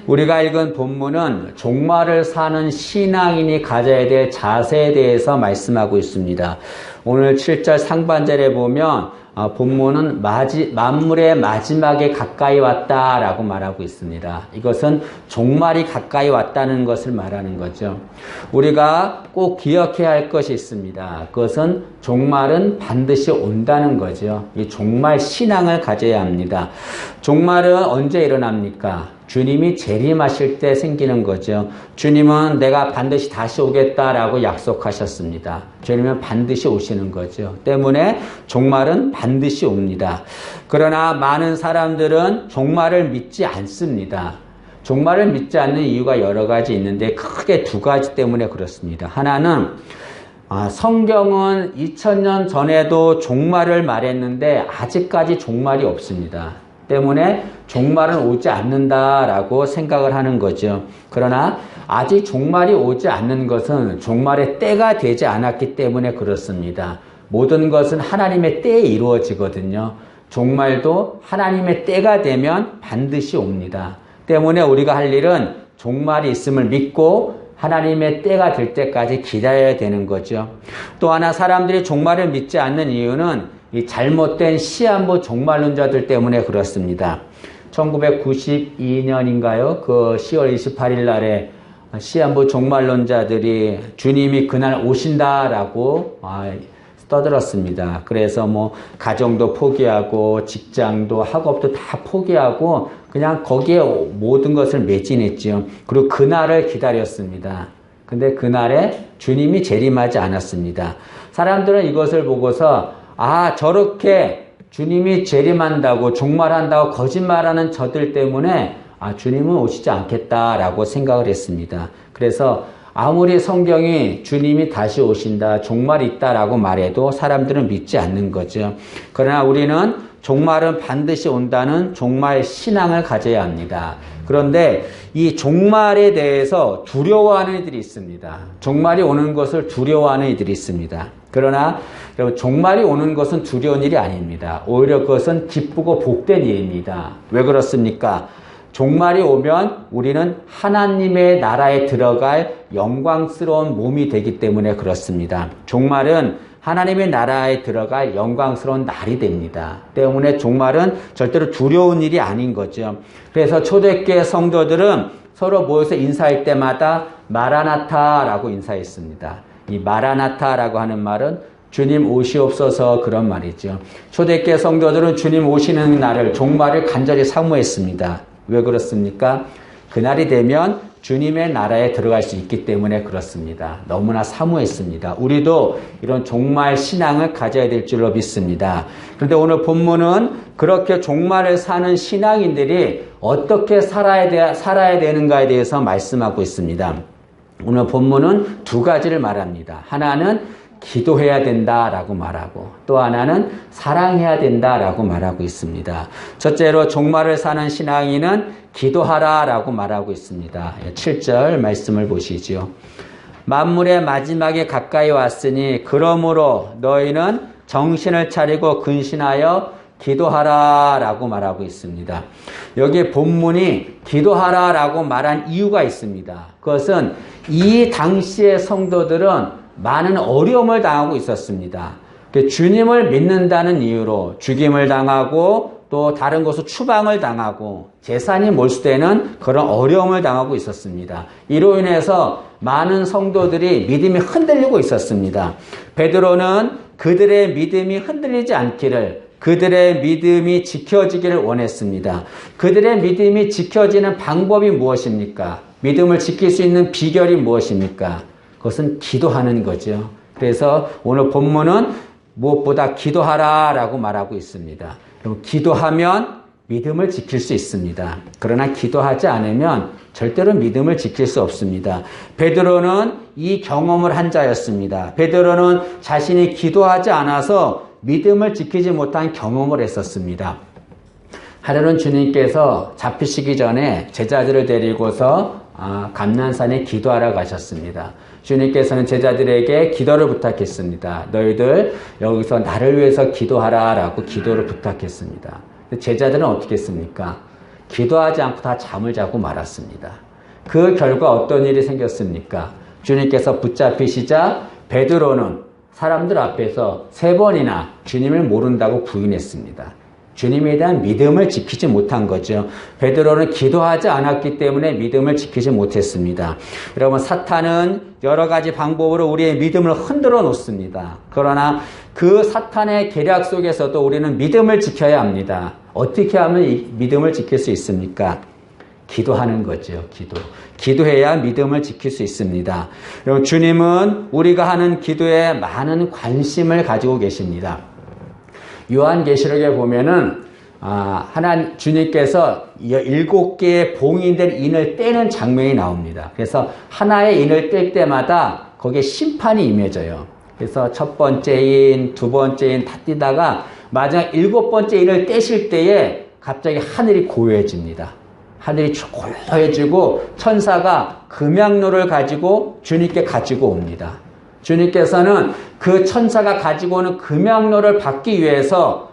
우리가 읽은 본문은 종말을 사는 신앙인이 가져야 될 자세에 대해서 말씀하고 있습니다. 오늘 7절 상반절에 보면 본문은 만물의 마지막에 가까이 왔다라고 말하고 있습니다. 이것은 종말이 가까이 왔다는 것을 말하는 거죠. 우리가 꼭 기억해야 할 것이 있습니다. 그것은 종말은 반드시 온다는 거죠. 이 종말 신앙을 가져야 합니다. 종말은 언제 일어납니까? 주님이 재림하실 때 생기는 거죠. 주님은 내가 반드시 다시 오겠다라고 약속하셨습니다. 주님은 반드시 오시는 거죠. 때문에 종말은 반드시 옵니다. 그러나 많은 사람들은 종말을 믿지 않습니다. 종말을 믿지 않는 이유가 여러 가지 있는데 크게 두 가지 때문에 그렇습니다. 하나는 성경은 2000년 전에도 종말을 말했는데 아직까지 종말이 없습니다. 때문에 종말은 오지 않는다라고 생각을 하는 거죠. 그러나 아직 종말이 오지 않는 것은 종말의 때가 되지 않았기 때문에 그렇습니다. 모든 것은 하나님의 때에 이루어지거든요. 종말도 하나님의 때가 되면 반드시 옵니다. 때문에 우리가 할 일은 종말이 있음을 믿고 하나님의 때가 될 때까지 기다려야 되는 거죠. 또 하나 사람들이 종말을 믿지 않는 이유는 이 잘못된 시한부 종말론자들 때문에 그렇습니다. 1992년인가요? 그 10월 28일 날에 시한부 종말론자들이 주님이 그날 오신다라고 떠들었습니다. 그래서 뭐 가정도 포기하고 직장도 학업도 다 포기하고 그냥 거기에 모든 것을 매진했죠. 그리고 그날을 기다렸습니다. 근데 그날에 주님이 재림하지 않았습니다. 사람들은 이것을 보고서 저렇게 주님이 재림한다고 종말한다고 거짓말하는 저들 때문에 주님은 오시지 않겠다라고 생각을 했습니다. 그래서 아무리 성경이 주님이 다시 오신다, 종말이 있다라고 말해도 사람들은 믿지 않는 거죠. 그러나 우리는 종말은 반드시 온다는 종말 신앙을 가져야 합니다. 그런데 이 종말에 대해서 두려워하는 이들이 있습니다. 종말이 오는 것을 두려워하는 이들이 있습니다. 그러나 여러분, 종말이 오는 것은 두려운 일이 아닙니다. 오히려 그것은 기쁘고 복된 일입니다. 왜 그렇습니까? 종말이 오면 우리는 하나님의 나라에 들어갈 영광스러운 몸이 되기 때문에 그렇습니다. 종말은 하나님의 나라에 들어갈 영광스러운 날이 됩니다. 때문에 종말은 절대로 두려운 일이 아닌 거죠. 그래서 초대교회 성도들은 서로 모여서 인사할 때마다 마라나타라고 인사했습니다. 이 마라나타라고 하는 말은 주님 오시옵소서 그런 말이죠. 초대교회 성도들은 주님 오시는 날을 종말을 간절히 사모했습니다. 왜 그렇습니까? 그날이 되면 주님의 나라에 들어갈 수 있기 때문에 그렇습니다. 너무나 사모했습니다. 우리도 이런 종말 신앙을 가져야 될 줄로 믿습니다. 그런데 오늘 본문은 그렇게 종말을 사는 신앙인들이 어떻게 살아야 되는가에 대해서 말씀하고 있습니다. 오늘 본문은 두 가지를 말합니다. 하나는 기도해야 된다라고 말하고 또 하나는 사랑해야 된다라고 말하고 있습니다. 첫째로 종말을 사는 신앙인은 기도하라라고 말하고 있습니다. 7절 말씀을 보시죠. 만물의 마지막에 가까이 왔으니 그러므로 너희는 정신을 차리고 근신하여 기도하라라고 말하고 있습니다. 여기 본문이 기도하라라고 말한 이유가 있습니다. 그것은 이 당시의 성도들은 많은 어려움을 당하고 있었습니다. 주님을 믿는다는 이유로 죽임을 당하고 또 다른 곳으로 추방을 당하고 재산이 몰수되는 그런 어려움을 당하고 있었습니다. 이로 인해서 많은 성도들이 믿음이 흔들리고 있었습니다. 베드로는 그들의 믿음이 흔들리지 않기를, 그들의 믿음이 지켜지기를 원했습니다. 그들의 믿음이 지켜지는 방법이 무엇입니까? 믿음을 지킬 수 있는 비결이 무엇입니까? 그것은 기도하는 거죠. 그래서 오늘 본문은 무엇보다 기도하라라고 말하고 있습니다. 그럼 기도하면 믿음을 지킬 수 있습니다. 그러나 기도하지 않으면 절대로 믿음을 지킬 수 없습니다. 베드로는 이 경험을 한 자였습니다. 베드로는 자신이 기도하지 않아서 믿음을 지키지 못한 경험을 했었습니다. 하루는 주님께서 잡히시기 전에 제자들을 데리고서 감난산에 기도하러 가셨습니다. 주님께서는 제자들에게 기도를 부탁했습니다. 너희들 여기서 나를 위해서 기도하라 라고 기도를 부탁했습니다. 제자들은 어떻게 했습니까? 기도하지 않고 다 잠을 자고 말았습니다. 그 결과 어떤 일이 생겼습니까? 주님께서 붙잡히시자 베드로는 사람들 앞에서 3번이나 주님을 모른다고 부인했습니다. 주님에 대한 믿음을 지키지 못한 거죠. 베드로는 기도하지 않았기 때문에 믿음을 지키지 못했습니다. 여러분, 사탄은 여러 가지 방법으로 우리의 믿음을 흔들어 놓습니다. 그러나 그 사탄의 계략 속에서도 우리는 믿음을 지켜야 합니다. 어떻게 하면 이 믿음을 지킬 수 있습니까? 기도하는 거죠. 기도해야 믿음을 지킬 수 있습니다. 여러분, 주님은 우리가 하는 기도에 많은 관심을 가지고 계십니다. 요한계시록에 보면은 주님께서 7개의 봉인된 인을 떼는 장면이 나옵니다. 그래서 하나의 인을 뗄 때마다 거기에 심판이 임해져요. 그래서 첫 번째 인, 두 번째 인 다 떼다가 마지막 7번째 인을 떼실 때에 갑자기 하늘이 고요해집니다. 하늘이 고요해지고 천사가 금양로를 가지고 주님께 가지고 옵니다. 주님께서는 그 천사가 가지고 오는 금양로를 받기 위해서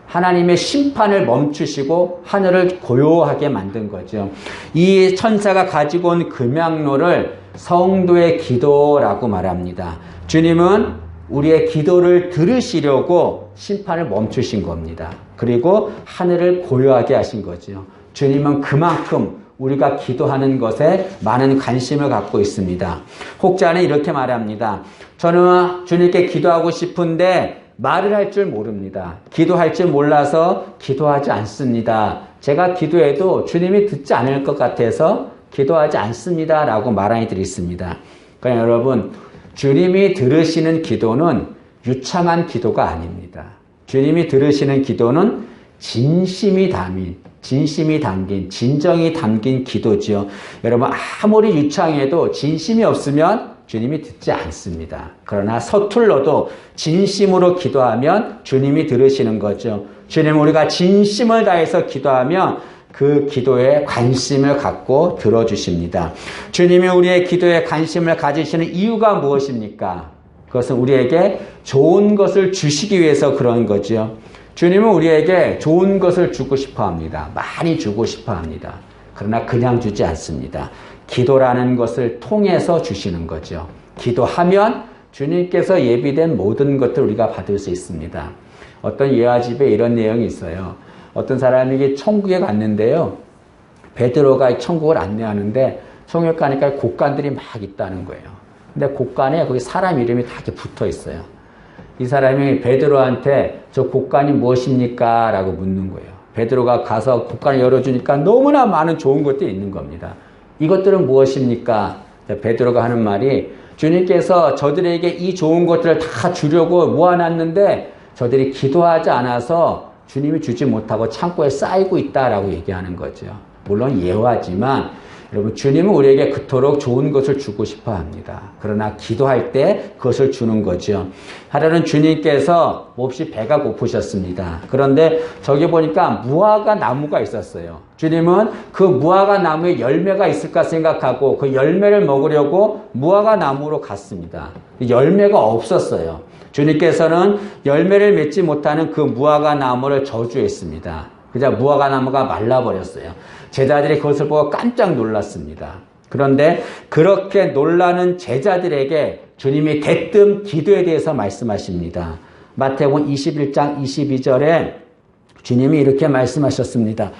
하나님의 심판을 멈추시고 하늘을 고요하게 만든 거죠. 이 천사가 가지고 온 금양로를 성도의 기도라고 말합니다. 주님은 우리의 기도를 들으시려고 심판을 멈추신 겁니다. 그리고 하늘을 고요하게 하신 거죠. 주님은 그만큼 우리가 기도하는 것에 많은 관심을 갖고 있습니다. 혹자는 이렇게 말합니다. 저는 주님께 기도하고 싶은데 말을 할 줄 모릅니다. 기도할 줄 몰라서 기도하지 않습니다. 제가 기도해도 주님이 듣지 않을 것 같아서 기도하지 않습니다. 라고 말하는 이들이 있습니다. 그러니까 여러분, 주님이 들으시는 기도는 유창한 기도가 아닙니다. 주님이 들으시는 기도는 진심이 담긴, 진정이 담긴 기도죠. 여러분, 아무리 유창해도 진심이 없으면 주님이 듣지 않습니다. 그러나 서툴러도 진심으로 기도하면 주님이 들으시는 거죠. 주님, 우리가 진심을 다해서 기도하면 그 기도에 관심을 갖고 들어주십니다. 주님이 우리의 기도에 관심을 가지시는 이유가 무엇입니까? 그것은 우리에게 좋은 것을 주시기 위해서 그런 거죠. 주님은 우리에게 좋은 것을 주고 싶어 합니다. 많이 주고 싶어 합니다. 그러나 그냥 주지 않습니다. 기도라는 것을 통해서 주시는 거죠. 기도하면 주님께서 예비된 모든 것들을 우리가 받을 수 있습니다. 어떤 예화집에 이런 내용이 있어요. 어떤 사람이 천국에 갔는데요. 베드로가 천국을 안내하는데 천국에 가니까 곡간들이 막 있다는 거예요. 근데 곡간에 거기 사람 이름이 다 이렇게 붙어 있어요. 이 사람이 베드로한테 저 곡간이 무엇입니까? 라고 묻는 거예요. 베드로가 가서 곡간을 열어주니까 너무나 많은 좋은 것들이 있는 겁니다. 이것들은 무엇입니까? 베드로가 하는 말이 주님께서 저들에게 이 좋은 것들을 다 주려고 모아놨는데 저들이 기도하지 않아서 주님이 주지 못하고 창고에 쌓이고 있다라고 얘기하는 거죠. 물론 예화지만 여러분, 주님은 우리에게 그토록 좋은 것을 주고 싶어 합니다. 그러나 기도할 때 그것을 주는 거죠. 하루는 주님께서 몹시 배가 고프셨습니다. 그런데 저기 보니까 무화과 나무가 있었어요. 주님은 그 무화과 나무에 열매가 있을까 생각하고 그 열매를 먹으려고 무화과 나무로 갔습니다. 열매가 없었어요. 주님께서는 열매를 맺지 못하는 그 무화과 나무를 저주했습니다. 그냥 무화과 나무가 말라버렸어요. 제자들이 그것을 보고 깜짝 놀랐습니다. 그런데 그렇게 놀라는 제자들에게 주님이 대뜸 기도에 대해서 말씀하십니다. 마태복음 21장 22절에 주님이 이렇게 말씀하셨습니다.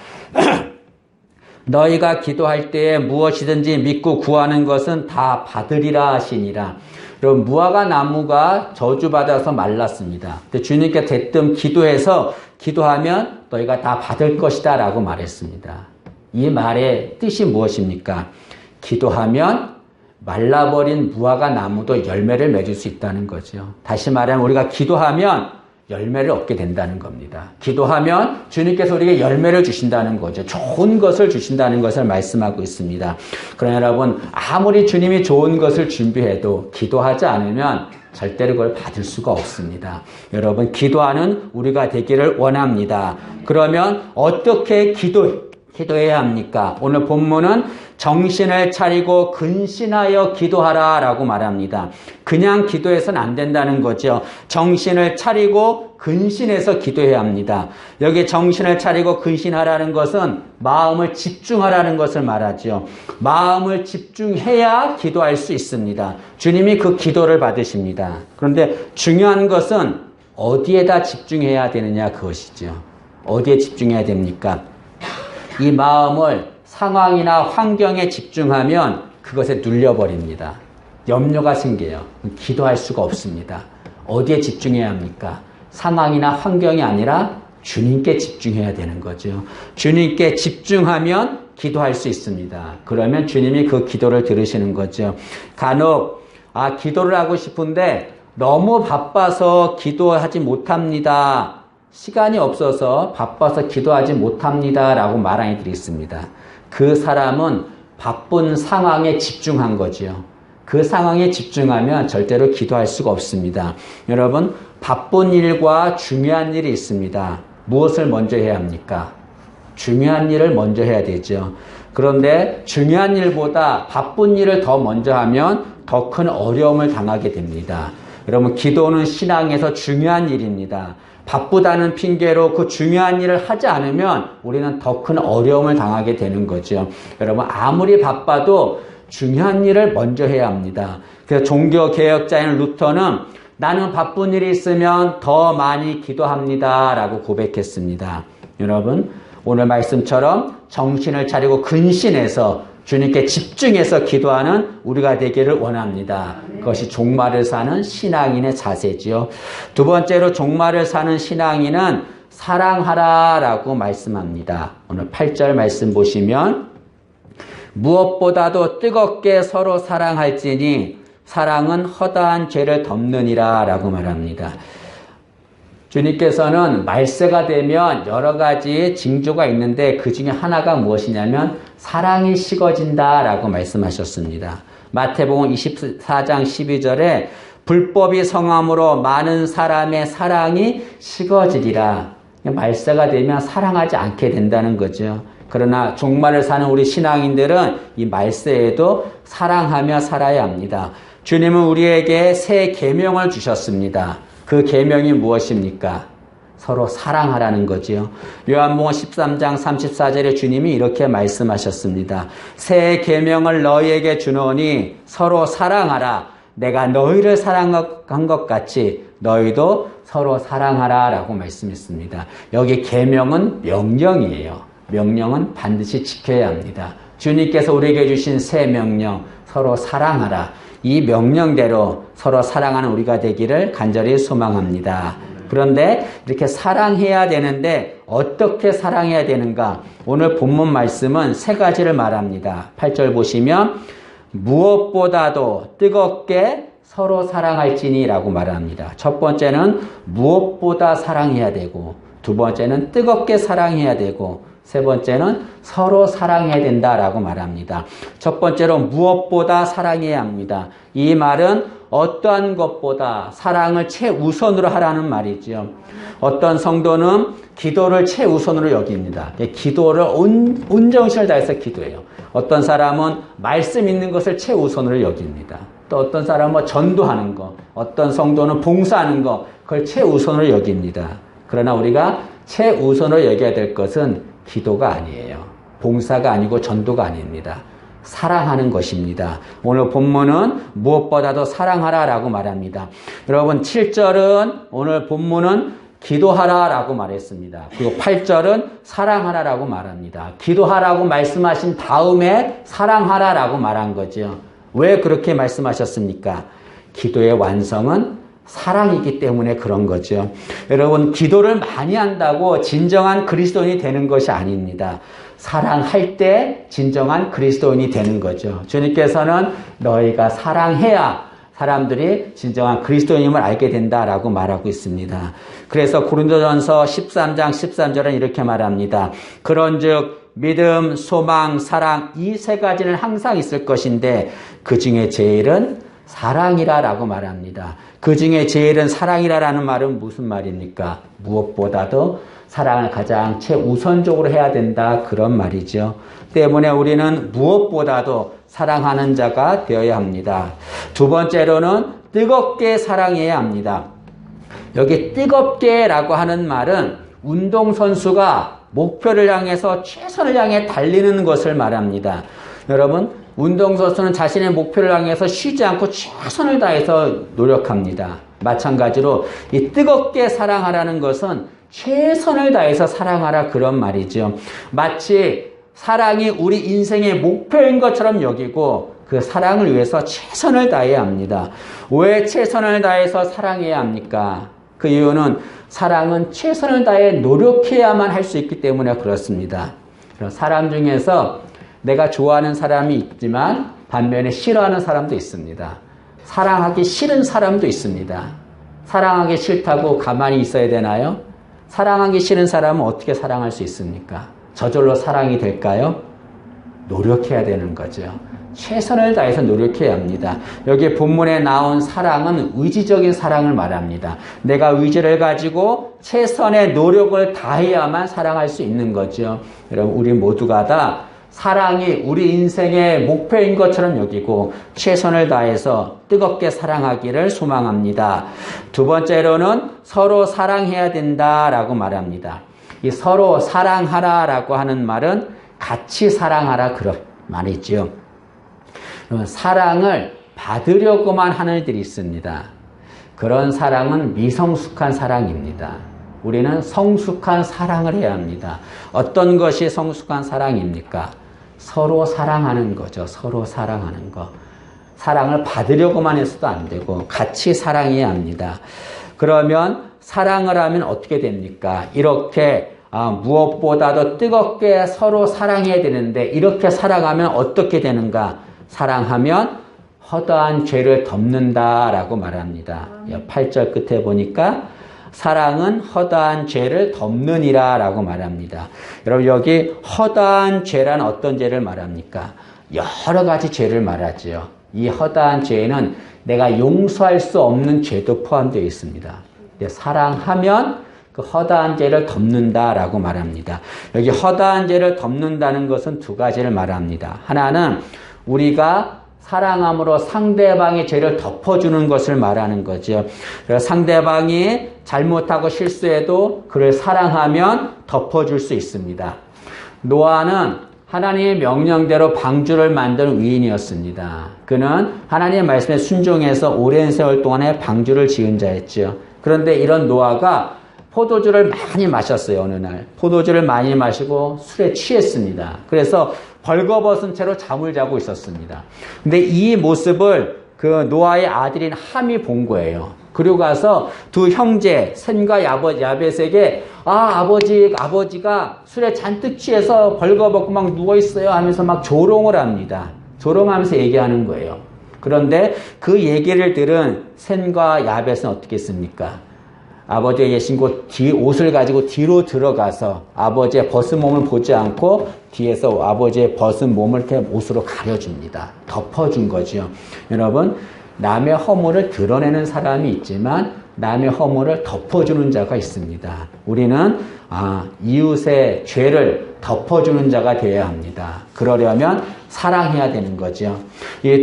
너희가 기도할 때에 무엇이든지 믿고 구하는 것은 다 받으리라 하시니라. 여러분, 무화과 나무가 저주받아서 말랐습니다. 근데 주님께 대뜸 기도하면 너희가 다 받을 것이다 라고 말했습니다. 이 말의 뜻이 무엇입니까? 기도하면 말라버린 무화과 나무도 열매를 맺을 수 있다는 거죠. 다시 말하면 우리가 기도하면 열매를 얻게 된다는 겁니다. 기도하면 주님께서 우리에게 열매를 주신다는 거죠. 좋은 것을 주신다는 것을 말씀하고 있습니다. 그러나 여러분, 아무리 주님이 좋은 것을 준비해도 기도하지 않으면 절대로 그걸 받을 수가 없습니다. 여러분, 기도하는 우리가 되기를 원합니다. 그러면 어떻게 기도해야 합니까? 오늘 본문은 정신을 차리고 근신하여 기도하라 라고 말합니다. 그냥 기도해서는 안 된다는 거죠. 정신을 차리고 근신해서 기도해야 합니다. 여기 정신을 차리고 근신하라는 것은 마음을 집중하라는 것을 말하죠. 마음을 집중해야 기도할 수 있습니다. 주님이 그 기도를 받으십니다. 그런데 중요한 것은 어디에다 집중해야 되느냐 그것이죠. 어디에 집중해야 됩니까? 이 마음을 상황이나 환경에 집중하면 그것에 눌려버립니다. 염려가 생겨요. 기도할 수가 없습니다. 어디에 집중해야 합니까? 상황이나 환경이 아니라 주님께 집중해야 되는 거죠. 주님께 집중하면 기도할 수 있습니다. 그러면 주님이 그 기도를 들으시는 거죠. 간혹 기도를 하고 싶은데 너무 바빠서 기도하지 못합니다. 시간이 없어서 바빠서 기도하지 못합니다 라고 말하는 이들이 있습니다. 그 사람은 바쁜 상황에 집중한 거죠. 그 상황에 집중하면 절대로 기도할 수가 없습니다. 여러분, 바쁜 일과 중요한 일이 있습니다. 무엇을 먼저 해야 합니까? 중요한 일을 먼저 해야 되죠. 그런데 중요한 일보다 바쁜 일을 더 먼저 하면 더 큰 어려움을 당하게 됩니다. 여러분, 기도는 신앙에서 중요한 일입니다. 바쁘다는 핑계로 그 중요한 일을 하지 않으면 우리는 더 큰 어려움을 당하게 되는 거죠. 여러분, 아무리 바빠도 중요한 일을 먼저 해야 합니다. 그래서 종교개혁자인 루터는 나는 바쁜 일이 있으면 더 많이 기도합니다 라고 고백했습니다. 여러분, 오늘 말씀처럼 정신을 차리고 근신해서 주님께 집중해서 기도하는 우리가 되기를 원합니다. 그것이 종말을 사는 신앙인의 자세지요. 두 번째로 종말을 사는 신앙인은 사랑하라 라고 말씀합니다. 오늘 8절 말씀 보시면 무엇보다도 뜨겁게 서로 사랑할지니 사랑은 허다한 죄를 덮느니라 라고 말합니다. 주님께서는 말세가 되면 여러 가지 징조가 있는데 그 중에 하나가 무엇이냐면 사랑이 식어진다 라고 말씀하셨습니다. 마태복음 24장 12절에 불법이 성함으로 많은 사람의 사랑이 식어지리라. 말세가 되면 사랑하지 않게 된다는 거죠. 그러나 종말을 사는 우리 신앙인들은 이 말세에도 사랑하며 살아야 합니다. 주님은 우리에게 새 계명을 주셨습니다. 그 계명이 무엇입니까? 서로 사랑하라는 거지요. 요한복음 13장 34절에 주님이 이렇게 말씀하셨습니다. 새 계명을 너희에게 주노니 서로 사랑하라. 내가 너희를 사랑한 것 같이 너희도 서로 사랑하라 라고 말씀했습니다. 여기 계명은 명령이에요. 명령은 반드시 지켜야 합니다. 주님께서 우리에게 주신 새 명령, 서로 사랑하라. 이 명령대로 서로 사랑하는 우리가 되기를 간절히 소망합니다. 그런데 이렇게 사랑해야 되는데 어떻게 사랑해야 되는가? 오늘 본문 말씀은 세 가지를 말합니다. 8절 보시면 무엇보다도 뜨겁게 서로 사랑할지니 라고 말합니다. 첫 번째는 무엇보다 사랑해야 되고, 두 번째는 뜨겁게 사랑해야 되고, 세 번째는 서로 사랑해야 된다라고 말합니다. 첫 번째로 무엇보다 사랑해야 합니다. 이 말은 어떠한 것보다 사랑을 최우선으로 하라는 말이죠. 어떤 성도는 기도를 최우선으로 여깁니다. 기도를 온 정신을 다해서 기도해요. 어떤 사람은 말씀 있는 것을 최우선으로 여깁니다. 또 어떤 사람은 전도하는 것, 어떤 성도는 봉사하는 것, 그걸 최우선으로 여깁니다. 그러나 우리가 최우선으로 여겨야 될 것은 기도가 아니에요. 봉사가 아니고 전도가 아닙니다. 사랑하는 것입니다. 오늘 본문은 무엇보다도 사랑하라라고 말합니다. 여러분 7절은 오늘 본문은 기도하라라고 말했습니다. 그리고 8절은 사랑하라라고 말합니다. 기도하라고 말씀하신 다음에 사랑하라라고 말한 거죠. 왜 그렇게 말씀하셨습니까? 기도의 완성은 사랑이기 때문에 그런 거죠. 여러분, 기도를 많이 한다고 진정한 그리스도인이 되는 것이 아닙니다. 사랑할 때 진정한 그리스도인이 되는 거죠. 주님께서는 너희가 사랑해야 사람들이 진정한 그리스도인임을 알게 된다라고 말하고 있습니다. 그래서 고린도전서 13장 13절은 이렇게 말합니다. 그런즉 믿음, 소망, 사랑 이 세 가지는 항상 있을 것인데 그 중에 제일은 사랑이라라고 말합니다. 그 중에 제일은 사랑이라라는 말은 무슨 말입니까? 무엇보다도 사랑을 가장 최우선적으로 해야 된다 그런 말이죠. 때문에 우리는 무엇보다도 사랑하는 자가 되어야 합니다. 두 번째로는 뜨겁게 사랑해야 합니다. 여기 뜨겁게라고 하는 말은 운동선수가 목표를 향해서 최선을 향해 달리는 것을 말합니다. 여러분, 운동선수는 자신의 목표를 향해서 쉬지 않고 최선을 다해서 노력합니다. 마찬가지로 이 뜨겁게 사랑하라는 것은 최선을 다해서 사랑하라 그런 말이죠. 마치 사랑이 우리 인생의 목표인 것처럼 여기고 그 사랑을 위해서 최선을 다해야 합니다. 왜 최선을 다해서 사랑해야 합니까? 그 이유는 사랑은 최선을 다해 노력해야만 할 수 있기 때문에 그렇습니다. 사람 중에서 내가 좋아하는 사람이 있지만 반면에 싫어하는 사람도 있습니다. 사랑하기 싫은 사람도 있습니다. 사랑하기 싫다고 가만히 있어야 되나요? 사랑하기 싫은 사람은 어떻게 사랑할 수 있습니까? 저절로 사랑이 될까요? 노력해야 되는 거죠. 최선을 다해서 노력해야 합니다. 여기 본문에 나온 사랑은 의지적인 사랑을 말합니다. 내가 의지를 가지고 최선의 노력을 다해야만 사랑할 수 있는 거죠. 여러분, 우리 모두가 다 사랑이 우리 인생의 목표인 것처럼 여기고 최선을 다해서 뜨겁게 사랑하기를 소망합니다. 두 번째로는 서로 사랑해야 된다라고 말합니다. 이 서로 사랑하라라고 하는 말은 같이 사랑하라 그런 말이죠. 사랑을 받으려고만 하는 일들이 있습니다. 그런 사랑은 미성숙한 사랑입니다. 우리는 성숙한 사랑을 해야 합니다. 어떤 것이 성숙한 사랑입니까? 서로 사랑하는 거죠. 서로 사랑하는 거. 사랑을 받으려고만 해서도 안 되고 같이 사랑해야 합니다. 그러면 사랑을 하면 어떻게 됩니까? 이렇게 무엇보다도 뜨겁게 서로 사랑해야 되는데 이렇게 사랑하면 어떻게 되는가? 사랑하면 허다한 죄를 덮는다라고 말합니다. 8절 끝에 보니까 사랑은 허다한 죄를 덮느니라 라고 말합니다. 여러분, 여기 허다한 죄란 어떤 죄를 말합니까? 여러 가지 죄를 말하죠. 이 허다한 죄에는 내가 용서할 수 없는 죄도 포함되어 있습니다. 사랑하면 그 허다한 죄를 덮는다라고 말합니다. 여기 허다한 죄를 덮는다는 것은 두 가지를 말합니다. 하나는 우리가 사랑함으로 상대방의 죄를 덮어주는 것을 말하는 거죠. 상대방이 잘못하고 실수해도 그를 사랑하면 덮어줄 수 있습니다. 노아는 하나님의 명령대로 방주를 만든 위인이었습니다. 그는 하나님의 말씀에 순종해서 오랜 세월 동안에 방주를 지은 자였죠. 그런데 이런 노아가 포도주를 많이 마셨어요. 어느 날 포도주를 많이 마시고 술에 취했습니다. 그래서 벌거벗은 채로 잠을 자고 있었습니다. 근데 이 모습을 그 노아의 아들인 함이 본 거예요. 그리고 가서 두 형제 셈과 야벳에게 아버지가 술에 잔뜩 취해서 벌거벗고 막 누워있어요 하면서 막 조롱을 합니다. 조롱하면서 얘기하는 거예요. 그런데 그 얘기를 들은 셈과 야벳은 어떻게 했습니까? 아버지가 계신 곳 뒤 옷을 가지고 뒤로 들어가서 아버지의 벗은 몸을 보지 않고 뒤에서 아버지의 벗은 몸을 이렇게 옷으로 가려줍니다. 덮어준 거죠. 여러분, 남의 허물을 드러내는 사람이 있지만 남의 허물을 덮어주는 자가 있습니다. 우리는 이웃의 죄를 덮어주는 자가 되어야 합니다. 그러려면 사랑해야 되는 거죠.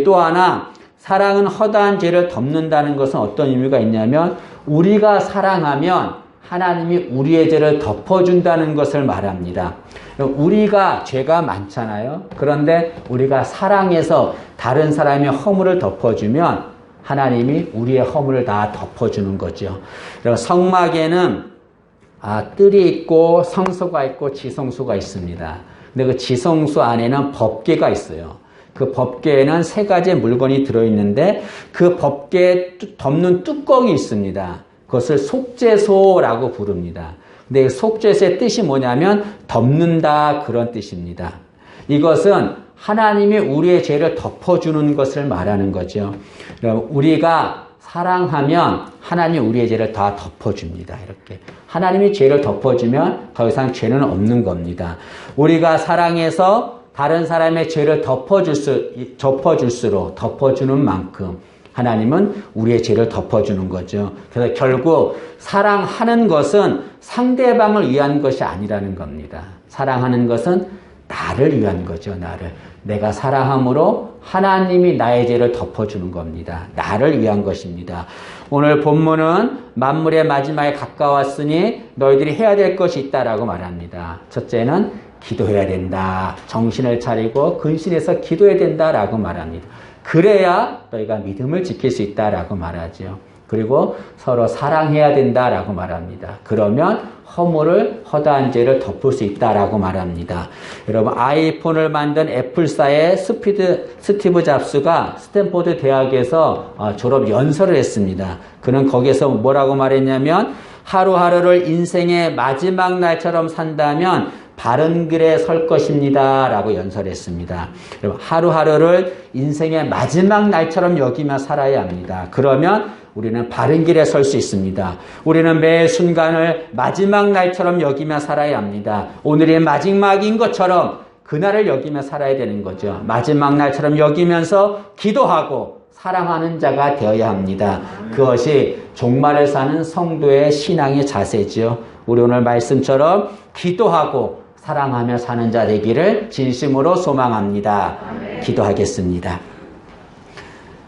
또 하나, 사랑은 허다한 죄를 덮는다는 것은 어떤 의미가 있냐면 우리가 사랑하면 하나님이 우리의 죄를 덮어준다는 것을 말합니다. 우리가 죄가 많잖아요. 그런데 우리가 사랑해서 다른 사람의 허물을 덮어주면 하나님이 우리의 허물을 다 덮어주는 거죠. 성막에는 뜰이 있고 성소가 있고 지성소가 있습니다. 근데 그 지성소 안에는 법궤가 있어요. 그 법궤에는 세 가지의 물건이 들어있는데 그 법궤에 덮는 뚜껑이 있습니다. 그것을 속죄소라고 부릅니다. 근데 속죄소의 뜻이 뭐냐면 덮는다 그런 뜻입니다. 이것은 하나님이 우리의 죄를 덮어주는 것을 말하는 거죠. 우리가 사랑하면 하나님이 우리의 죄를 다 덮어줍니다. 이렇게 하나님이 죄를 덮어주면 더 이상 죄는 없는 겁니다. 우리가 사랑해서 다른 사람의 죄를 덮어줄수록 덮어주는 만큼 하나님은 우리의 죄를 덮어주는 거죠. 그래서 결국 사랑하는 것은 상대방을 위한 것이 아니라는 겁니다. 사랑하는 것은 나를 위한 거죠. 나를. 내가 사랑함으로 하나님이 나의 죄를 덮어주는 겁니다. 나를 위한 것입니다. 오늘 본문은 만물의 마지막에 가까웠으니 너희들이 해야 될 것이 있다라고 말합니다. 첫째는 기도해야 된다. 정신을 차리고 근신해서 기도해야 된다라고 말합니다. 그래야 너희가 믿음을 지킬 수 있다라고 말하죠. 그리고 서로 사랑해야 된다라고 말합니다. 그러면 허물을, 허다한 죄를 덮을 수 있다라고 말합니다. 여러분, 아이폰을 만든 애플사의 스티브 잡스가 스탠포드 대학에서 졸업 연설을 했습니다. 그는 거기서 뭐라고 말했냐면, 하루하루를 인생의 마지막 날처럼 산다면 바른 길에 설 것입니다 라고 연설했습니다. 여러분, 하루하루를 인생의 마지막 날처럼 여기며 살아야 합니다. 그러면 우리는 바른 길에 설 수 있습니다. 우리는 매 순간을 마지막 날처럼 여기며 살아야 합니다. 오늘이 마지막인 것처럼 그날을 여기며 살아야 되는 거죠. 마지막 날처럼 여기면서 기도하고 사랑하는 자가 되어야 합니다. 그것이 종말을 사는 성도의 신앙의 자세죠. 우리 오늘 말씀처럼 기도하고 사랑하며 사는 자 되기를 진심으로 소망합니다. 기도하겠습니다.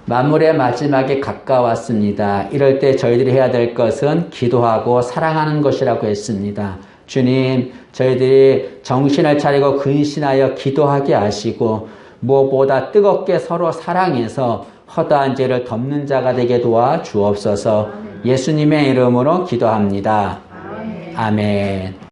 만물의 마지막에 가까웠습니다. 이럴 때 저희들이 해야 될 것은 기도하고 사랑하는 것이라고 했습니다. 주님, 저희들이 정신을 차리고 근신하여 기도하게 하시고 무엇보다 뜨겁게 서로 사랑해서 허다한 죄를 덮는 자가 되게 도와 주옵소서. 예수님의 이름으로 기도합니다. 아멘.